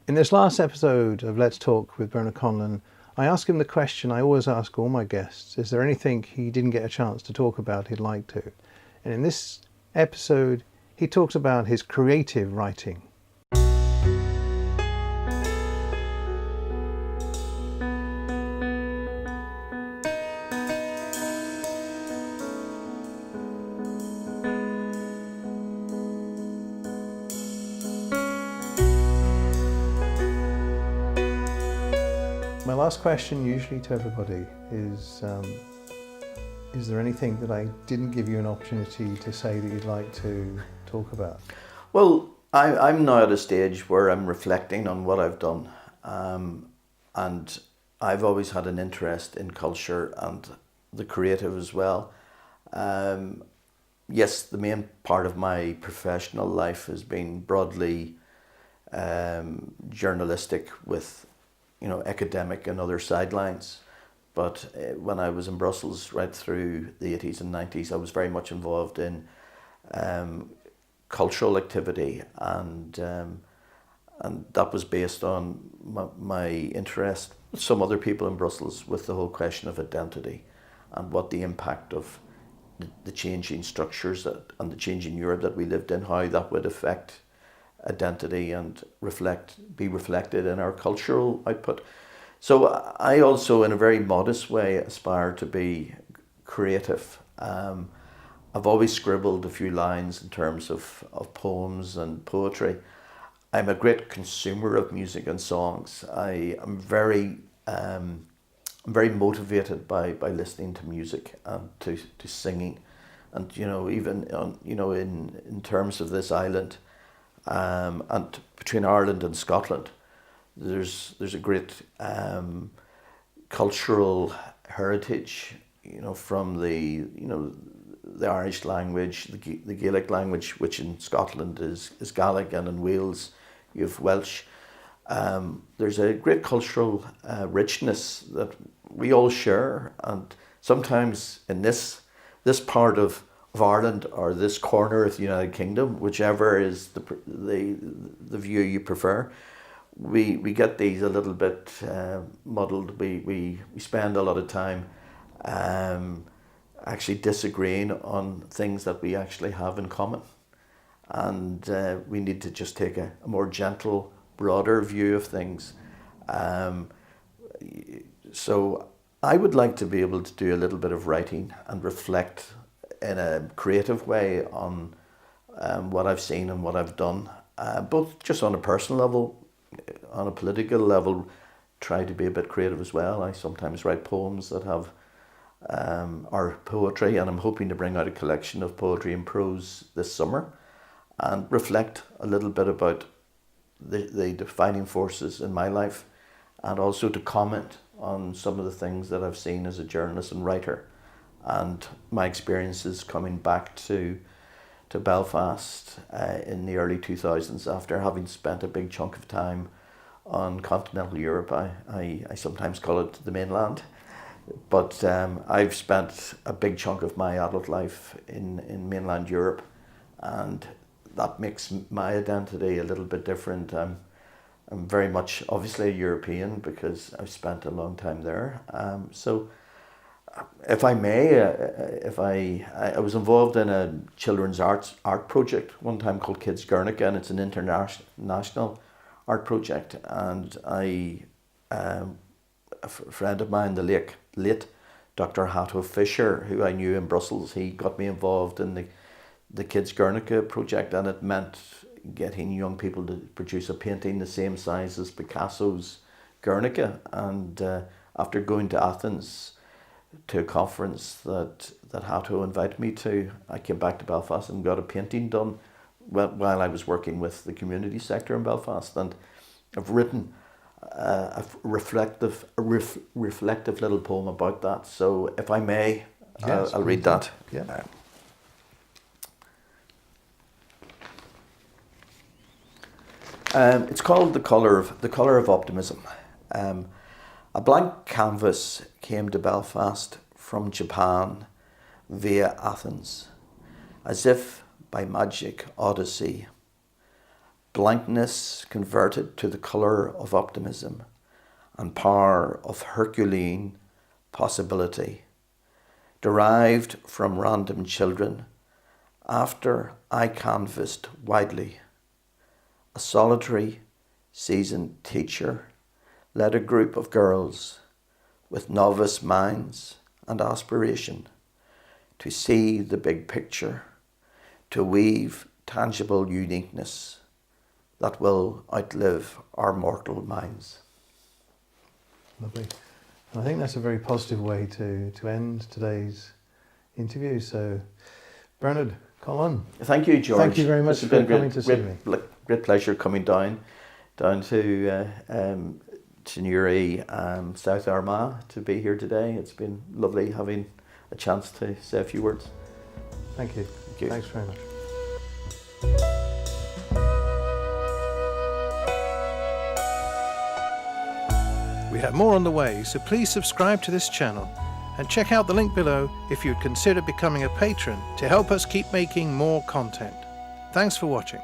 In this last episode of Let's Talk with Bernard Conlon, I asked him the question I always ask all my guests: is there anything he didn't get a chance to talk about he'd like to? And in this episode, he talks about his creative writing. My last question usually to everybody is there anything that I didn't give you an opportunity to say that you'd like to talk about? Well, I'm now at a stage where I'm reflecting on what I've done, and I've always had an interest in culture and the creative as well. Yes, the main part of my professional life has been broadly journalistic with academic and other sidelines. But when I was in Brussels right through the 80s and 90s, I was very much involved in cultural activity, and that was based on my interest with some other people in Brussels with the whole question of identity and what the impact of the changing structures and the changing Europe that we lived in, how that would affect identity and be reflected in our cultural output. So I also, in a very modest way, aspire to be creative. I've always scribbled a few lines in terms of poems and poetry. I'm a great consumer of music and songs. I'm very motivated by listening to music and to singing, and even in terms of this island. And between Ireland and Scotland, there's a great cultural heritage, from the Irish language, the Gaelic language, which in Scotland is Gaelic, and in Wales you have Welsh. There's a great cultural richness that we all share, and sometimes in this part of Ireland, or this corner of the United Kingdom, whichever is the view you prefer, we get these a little bit muddled. We spend a lot of time actually disagreeing on things that we actually have in common, and we need to just take a more gentle, broader view of things. So I would like to be able to do a little bit of writing and reflect in a creative way on what I've seen and what I've done, both just on a personal level, on a political level. Try to be a bit creative as well. I sometimes write poems that have are poetry, and I'm hoping to bring out a collection of poetry and prose this summer and reflect a little bit about the defining forces in my life, and also to comment on some of the things that I've seen as a journalist and writer, and my experiences coming back to Belfast in the early 2000s after having spent a big chunk of time on continental Europe. I sometimes call it the mainland, but I've spent a big chunk of my adult life in mainland Europe, and that makes my identity a little bit different. I'm very much obviously a European because I've spent a long time there. So if I may, I was involved in a children's art project one time called Kids Guernica, and it's an international art project. And a friend of mine, the late Dr. Hatto Fisher, who I knew in Brussels, he got me involved in the Kids Guernica project, and it meant getting young people to produce a painting the same size as Picasso's Guernica. And after going to Athens to a conference that Hatto invited me to, I came back to Belfast and got a painting done while I was working with the community sector in Belfast. And I've written a reflective little poem about that. So if I may, yes, I'll read that. Yeah. It's called The Colour of Optimism. A blank canvas came to Belfast from Japan via Athens, as if by magic odyssey. blankness converted to the colour of optimism and power of Herculean possibility, derived from random children after I canvassed widely. A solitary, seasoned teacher led a group of girls with novice minds and aspiration to see the big picture, to weave tangible uniqueness that will outlive our mortal minds. Lovely. I think that's a very positive way to end today's interview. So, Bernard, Conlon. Thank you, George. Thank you very much for coming to see me. Great pleasure coming down to Newry and South Armagh to be here today. It's been lovely having a chance to say a few words. Thank you. Thank you. Thanks very much. We have more on the way, so please subscribe to this channel and check out the link below if you'd consider becoming a patron to help us keep making more content. Thanks for watching.